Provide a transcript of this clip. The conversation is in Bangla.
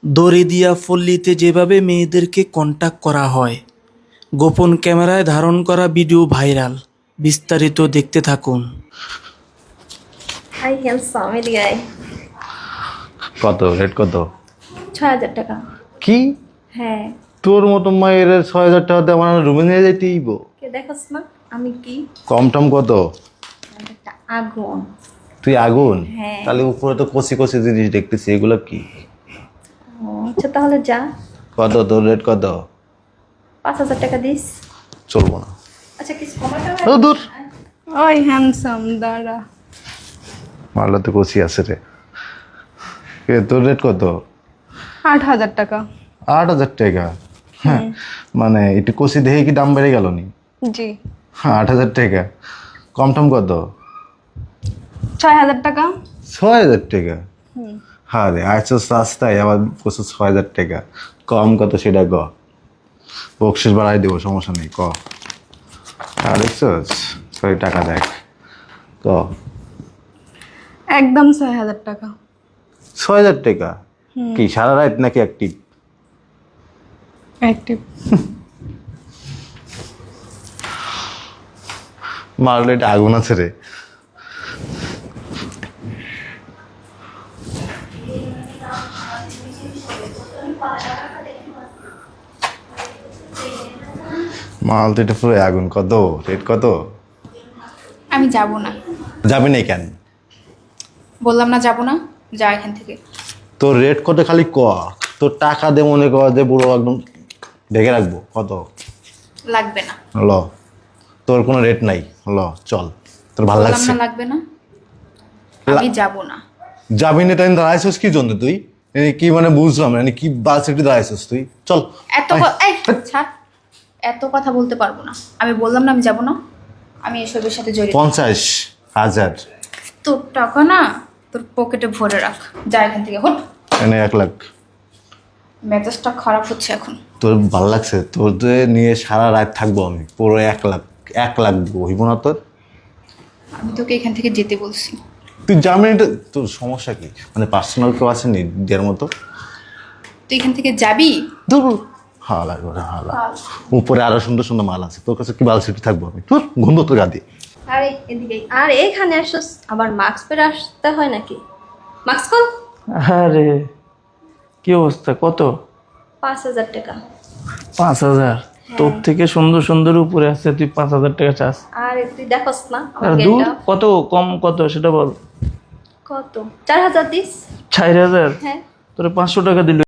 দরিদিয়া পল্লীতে যেভাবে মেয়েদেরকে কন্টাক্ট করা হয়, গোপন ক্যামেরায় ধারণ করা ভিডিও ভাইরাল। বিস্তারিত দেখতে থাকুন। হাই হ্যান্ডসাম, এদিকে আয়। কত রেট কত? ৬,০০০ টাকা। কি হ্যাঁ, তোর মতো মায়ের ৬,০০০ টাকাতে আমার রুমে নিয়ে যাইতেইব? কে দেখছ না আমি কি? কম টম কত? একটা আগুন। তুই আগুন? হ্যাঁ। তাহলে উপরে তো কচি কচি জিনিস দেখতেছি, এগুলো কি? আচ্ছা তাহলে যা, কত তোর রেট কত? ৫,০০০ টাকা দিস। চলবো না। আচ্ছা কিছু কমাতে ও দূর, ওই হ্যান্ডসাম দাঁড়া। মারলা তো কচি আছে রে। তোর রেট কত? ৮,০০০ টাকা। ৮,০০০ টাকা? হ্যাঁ, মানে একটু কচি দেখে কি দাম বেড়ে গেল নি? জি। ৮,০০০ টাকা। কম টম কত? ৬,০০০ টাকা। ৬,০০০ টাকা? হ্যাঁ রে, আইসো রাস্তায় আবার বলছো ৬,০০০ টাকা। কম কত সেটা ক, বকশিস বাড়াই দেবো, সমস্যা নেই, ক। আর দেখছোস সরি, টাকা দেখ, ক। একদম ৬,০০০ টাকা। ৬,০০০ টাকা? কি সারা রাত নাকি অ্যাক্টিভ? অ্যাক্টিভ। মারলে এটা আগুন আছে রে। মাল তো এটা পুরো আগুন। কত রেট কত? আমি যাব না। যাবি না কেন? বললাম না যাব না, যা এখান থেকে। তোর রেট কত খালি ক, তোর টাকা দে, মনে কর যে পুরো একদম ঢেকে রাখবো। কত? লাগবে না। ল, তোর কোনো রেট নাই, ল চল। তোর ভালো বললাম লাগছে? না লাগবে না, আমি যাব না। যাবি না? তাই দাঁড়াইছিস কি জন্য তুই? কি মানে বুঝলাম না, কি বাস একটু দাঁড়াইছিস তুই? চল। এত এই ছাড়, এত কথা বলতে পারবো না। আমি বললাম না আমি যাব না, আমি এসবের সাথে জড়িত। 50,000? তোর টাকা না তোর পকেটে ভরে রাখ, যা এখান থেকে হট। এনে 1,00,000। মেজাজটা খারাপ হচ্ছে এখন। তোর ভালো লাগছে? তোর নিয়ে সারা রাত থাকবো আমি, পুরো 1,00,000। 1,00,000 দিব, হইব না তোর? আমি তোকে এখান থেকে যেতে বলছি। তুই জামিন, তোর সমস্যা কি? মানে পার্সোনাল কেউ আছে নি দেওয়ার মতো? তুই এখান থেকে যাবি? দূর, হালা করে হালা। উপরে আরো সুন্দর সুন্দর মাল আছে, তোর কাছে কি বাল সিটি থাকবো আমি? তোর গন্ধ তোর গাদি। আরে এদিকে আয়। আর এখানে আসছস, আবার মাস্ক পরে আসতে হয় নাকি? Mask call. আরে কি অবস্থা? কত? ৫,০০০ টাকা। ৫,০০০? তোর থেকে সুন্দর সুন্দর উপরে আছে, তুই ৫,০০০ টাকা চাস? আরে তুই দেখছ না আমার আর দূর, গেটটা? কত কম, কত সেটা বল। কত? ৪,০০০ দিস। ৪,০০০? হ্যাঁ। তোর ৫০০ টাকা দিল।